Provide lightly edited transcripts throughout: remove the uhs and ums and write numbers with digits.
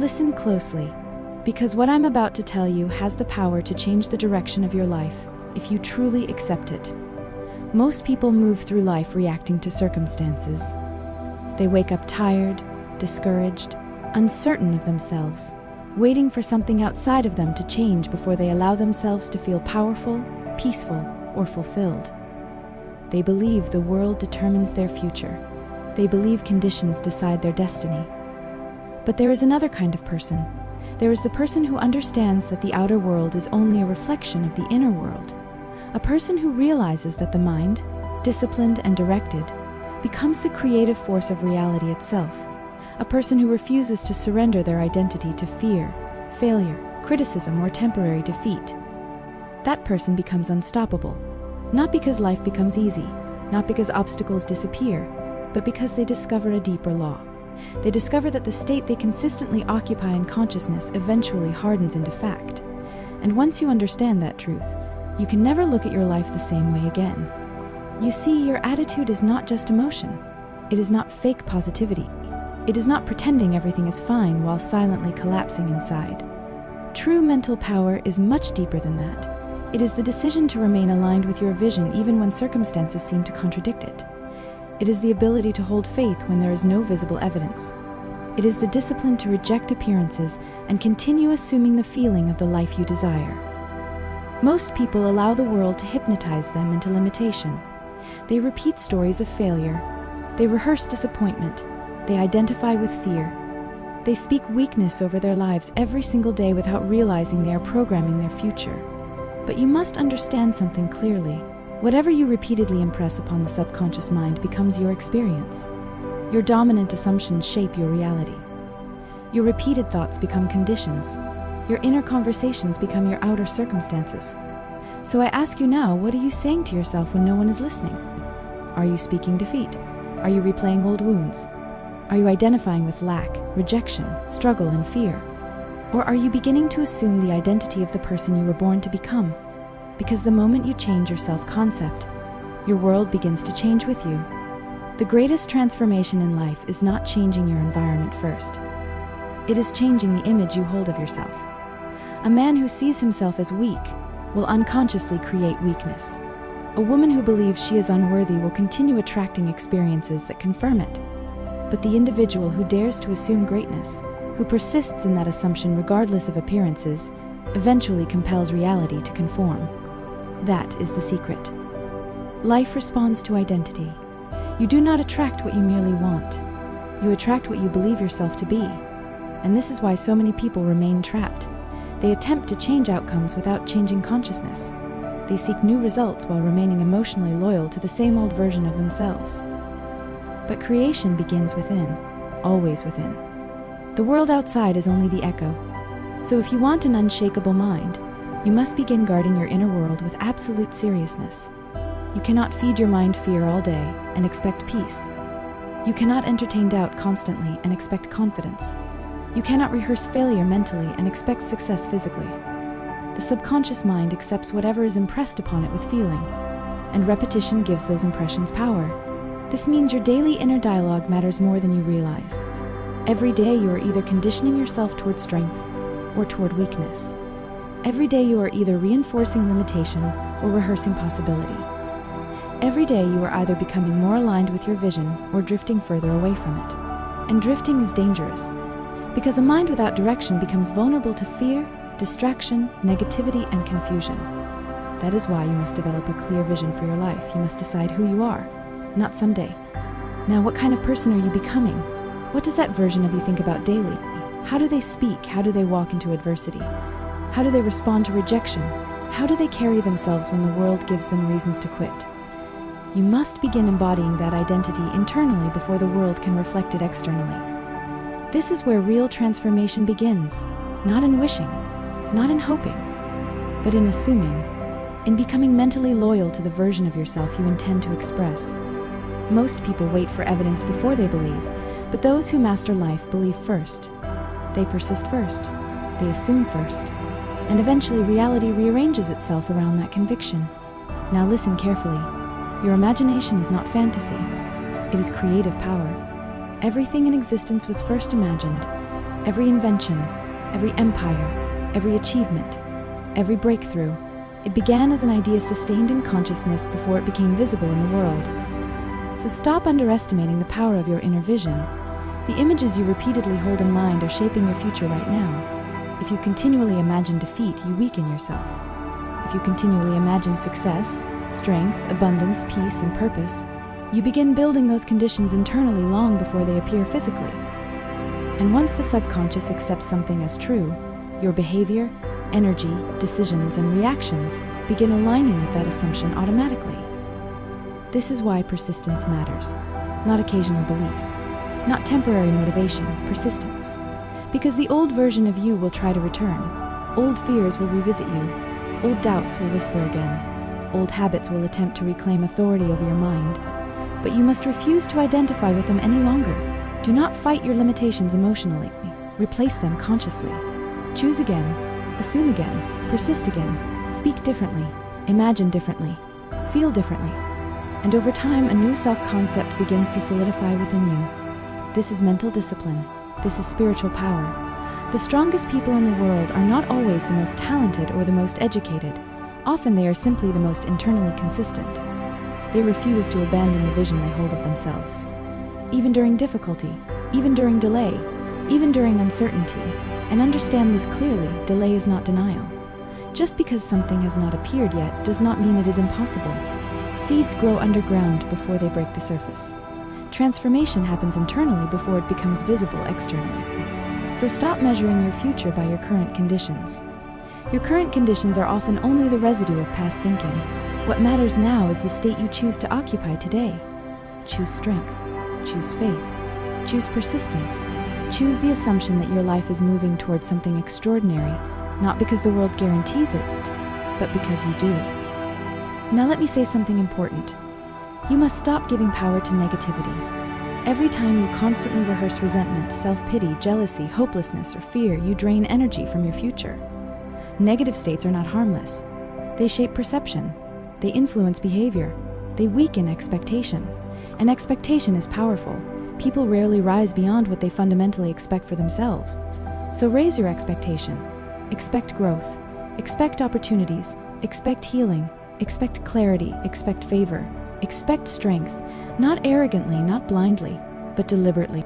Listen closely, because what I'm about to tell you has the power to change the direction of your life if you truly accept it. Most people move through life reacting to circumstances. They wake up tired, discouraged, uncertain of themselves, waiting for something outside of them to change before they allow themselves to feel powerful, peaceful, or fulfilled. They believe the world determines their future. They believe conditions decide their destiny. But there is another kind of person. There is the person who understands that the outer world is only a reflection of the inner world. A person who realizes that the mind, disciplined and directed, becomes the creative force of reality itself. A person who refuses to surrender their identity to fear, failure, criticism, or temporary defeat. That person becomes unstoppable, not because life becomes easy, not because obstacles disappear, but because they discover a deeper law. They discover that the state they consistently occupy in consciousness eventually hardens into fact. And once you understand that truth, you can never look at your life the same way again. You see, your attitude is not just emotion. It is not fake positivity. It is not pretending everything is fine while silently collapsing inside. True mental power is much deeper than that. It is the decision to remain aligned with your vision even when circumstances seem to contradict it. It is the ability to hold faith when there is no visible evidence. It is the discipline to reject appearances and continue assuming the feeling of the life you desire. Most people allow the world to hypnotize them into limitation. They repeat stories of failure. They rehearse disappointment. They identify with fear. They speak weakness over their lives every single day without realizing they are programming their future. But you must understand something clearly. Whatever you repeatedly impress upon the subconscious mind becomes your experience. Your dominant assumptions shape your reality. Your repeated thoughts become conditions. Your inner conversations become your outer circumstances. So I ask you now, what are you saying to yourself when no one is listening? Are you speaking defeat? Are you replaying old wounds? Are you identifying with lack, rejection, struggle, and fear? Or are you beginning to assume the identity of the person you were born to become? Because the moment you change your self-concept, your world begins to change with you. The greatest transformation in life is not changing your environment first. It is changing the image you hold of yourself. A man who sees himself as weak will unconsciously create weakness. A woman who believes she is unworthy will continue attracting experiences that confirm it. But the individual who dares to assume greatness, who persists in that assumption regardless of appearances, eventually compels reality to conform. That is the secret. Life responds to identity. You do not attract what you merely want. You attract what you believe yourself to be. And this is why so many people remain trapped. They attempt to change outcomes without changing consciousness. They seek new results while remaining emotionally loyal to the same old version of themselves. But creation begins within, always within. The world outside is only the echo. So if you want an unshakable mind, you must begin guarding your inner world with absolute seriousness. You cannot feed your mind fear all day and expect peace. You cannot entertain doubt constantly and expect confidence. You cannot rehearse failure mentally and expect success physically. The subconscious mind accepts whatever is impressed upon it with feeling, and repetition gives those impressions power. This means your daily inner dialogue matters more than you realize. Every day you are either conditioning yourself toward strength or toward weakness. Every day you are either reinforcing limitation or rehearsing possibility. Every day you are either becoming more aligned with your vision or drifting further away from it. And drifting is dangerous, because a mind without direction becomes vulnerable to fear, distraction, negativity, and confusion. That is why you must develop a clear vision for your life. You must decide who you are, not someday. Now, what kind of person are you becoming? What does that version of you think about daily? How do they speak? How do they walk into adversity? How do they respond to rejection? How do they carry themselves when the world gives them reasons to quit? You must begin embodying that identity internally before the world can reflect it externally. This is where real transformation begins, not in wishing, not in hoping, but in assuming, in becoming mentally loyal to the version of yourself you intend to express. Most people wait for evidence before they believe, but those who master life believe first. They persist first, they assume first, and eventually reality rearranges itself around that conviction. Now listen carefully. Your imagination is not fantasy. It is creative power. Everything in existence was first imagined. Every invention, every empire, every achievement, every breakthrough, it began as an idea sustained in consciousness before it became visible in the world. So stop underestimating the power of your inner vision. The images you repeatedly hold in mind are shaping your future right now. If you continually imagine defeat, you weaken yourself. If you continually imagine success, strength, abundance, peace, and purpose, you begin building those conditions internally long before they appear physically. And once the subconscious accepts something as true, your behavior, energy, decisions, and reactions begin aligning with that assumption automatically. This is why persistence matters, not occasional belief, not temporary motivation, persistence. Because the old version of you will try to return, old fears will revisit you, old doubts will whisper again, old habits will attempt to reclaim authority over your mind. But you must refuse to identify with them any longer. Do not fight your limitations emotionally. Replace them consciously. Choose again, assume again, persist again, speak differently, imagine differently, feel differently. And over time, a new self-concept begins to solidify within you. This is mental discipline. This is spiritual power. The strongest people in the world are not always the most talented or the most educated. Often they are simply the most internally consistent. They refuse to abandon the vision they hold of themselves. Even during difficulty, even during delay, even during uncertainty, and understand this clearly, delay is not denial. Just because something has not appeared yet does not mean it is impossible. Seeds grow underground before they break the surface. Transformation happens internally before it becomes visible externally. So stop measuring your future by your current conditions. Your current conditions are often only the residue of past thinking. What matters now is the state you choose to occupy today. Choose strength. Choose faith. Choose persistence. Choose the assumption that your life is moving towards something extraordinary, not because the world guarantees it, but because you do it. Now let me say something important. You must stop giving power to negativity. Every time you constantly rehearse resentment, self-pity, jealousy, hopelessness, or fear, you drain energy from your future. Negative states are not harmless. They shape perception. They influence behavior. They weaken expectation. And expectation is powerful. People rarely rise beyond what they fundamentally expect for themselves. So raise your expectation. Expect growth. Expect opportunities. Expect healing. Expect clarity. Expect favor. Expect strength. Not arrogantly, not blindly, but deliberately.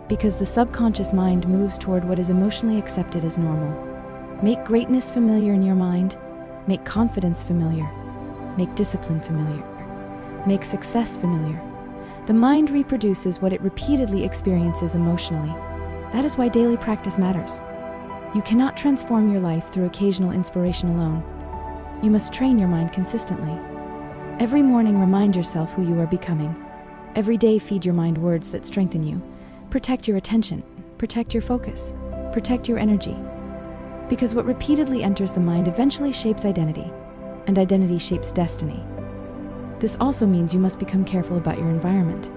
Because the subconscious mind moves toward what is emotionally accepted as normal. Make greatness familiar in your mind. Make confidence familiar. Make discipline familiar. Make success familiar. The mind reproduces what it repeatedly experiences emotionally. That is why daily practice matters. You cannot transform your life through occasional inspiration alone. You must train your mind consistently. Every morning, remind yourself who you are becoming. Every day, feed your mind words that strengthen you. Protect your attention. Protect your focus. Protect your energy. Because what repeatedly enters the mind eventually shapes identity, and identity shapes destiny. This also means you must become careful about your environment.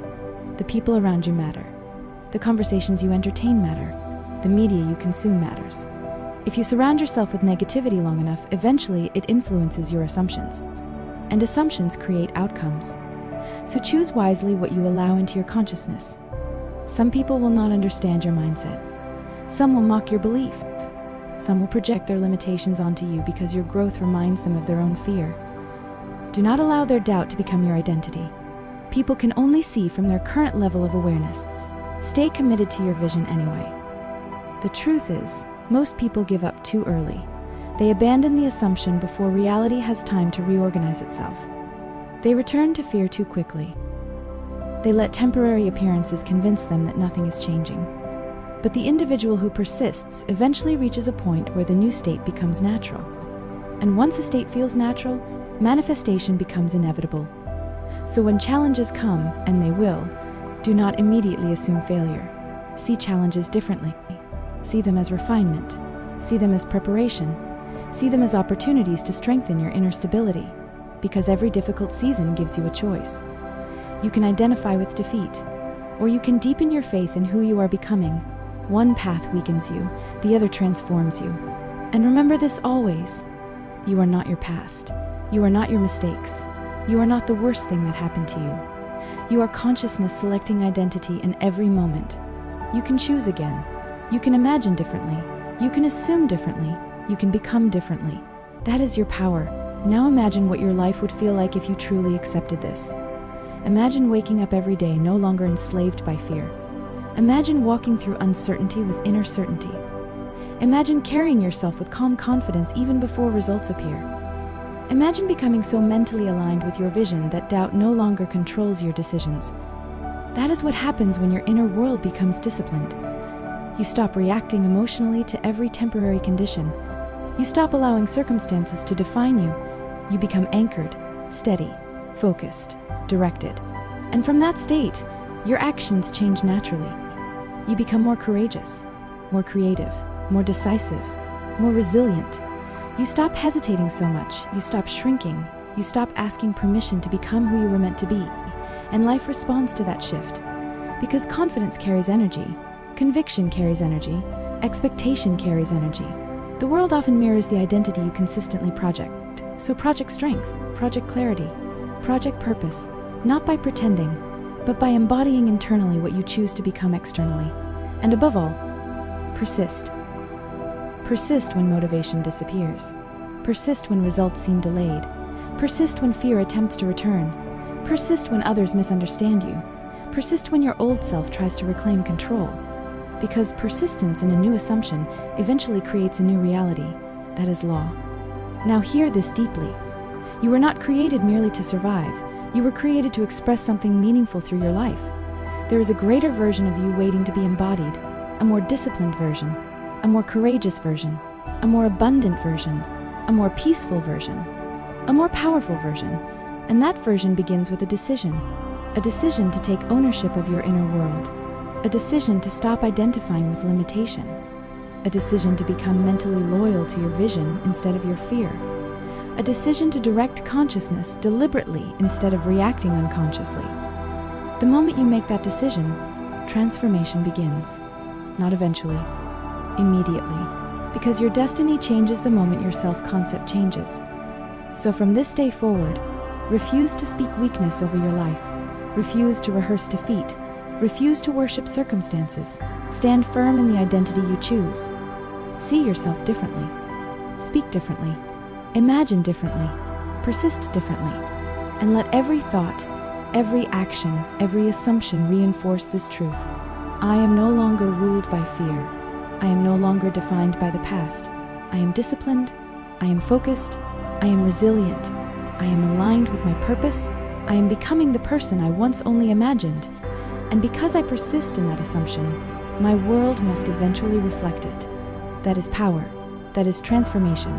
The people around you matter. The conversations you entertain matter. The media you consume matters. If you surround yourself with negativity long enough, eventually it influences your assumptions. And assumptions create outcomes. So choose wisely what you allow into your consciousness. Some people will not understand your mindset. Some will mock your belief. Some will project their limitations onto you because your growth reminds them of their own fear. Do not allow their doubt to become your identity. People can only see from their current level of awareness. Stay committed to your vision anyway. The truth is, most people give up too early. They abandon the assumption before reality has time to reorganize itself. They return to fear too quickly. They let temporary appearances convince them that nothing is changing. But the individual who persists eventually reaches a point where the new state becomes natural. And once a state feels natural, manifestation becomes inevitable. So when challenges come, and they will, do not immediately assume failure. See challenges differently. See them as refinement. See them as preparation. See them as opportunities to strengthen your inner stability. Because every difficult season gives you a choice. You can identify with defeat, or you can deepen your faith in who you are becoming. One path weakens you, the other transforms you. And remember this always. You are not your past. You are not your mistakes. You are not the worst thing that happened to you. You are consciousness selecting identity in every moment. You can choose again. You can imagine differently. You can assume differently. You can become differently. That is your power. Now imagine what your life would feel like if you truly accepted this. Imagine waking up every day no longer enslaved by fear. Imagine walking through uncertainty with inner certainty. Imagine carrying yourself with calm confidence even before results appear. Imagine becoming so mentally aligned with your vision that doubt no longer controls your decisions. That is what happens when your inner world becomes disciplined. You stop reacting emotionally to every temporary condition. You stop allowing circumstances to define you. You become anchored, steady, focused, directed. And from that state, your actions change naturally. You become more courageous, more creative, more decisive, more resilient. You stop hesitating so much. You stop shrinking. You stop asking permission to become who you were meant to be. And life responds to that shift. Because confidence carries energy, conviction carries energy, expectation carries energy. The world often mirrors the identity you consistently project. So project strength, project clarity, project purpose, not by pretending, but by embodying internally what you choose to become externally. And above all, persist. Persist when motivation disappears. Persist when results seem delayed. Persist when fear attempts to return. Persist when others misunderstand you. Persist when your old self tries to reclaim control. Because persistence in a new assumption eventually creates a new reality. That is law. Now hear this deeply. You were not created merely to survive. You were created to express something meaningful through your life. There is a greater version of you waiting to be embodied, a more disciplined version, a more courageous version, a more abundant version, a more peaceful version, a more powerful version. And that version begins with a decision to take ownership of your inner world, a decision to stop identifying with limitation, a decision to become mentally loyal to your vision instead of your fear, a decision to direct consciousness deliberately instead of reacting unconsciously. The moment you make that decision, transformation begins. Not eventually, immediately, because your destiny changes the moment your self-concept changes. So from this day forward, refuse to speak weakness over your life. Refuse to rehearse defeat. Refuse to worship circumstances. Stand firm in the identity you choose. See yourself differently. Speak differently. Imagine differently. Persist differently. And let every thought, every action, every assumption reinforce this truth. I am no longer ruled by fear. I am no longer defined by the past. I am disciplined. I am focused. I am resilient. I am aligned with my purpose. I am becoming the person I once only imagined. And because I persist in that assumption, my world must eventually reflect it. That is power. That is transformation.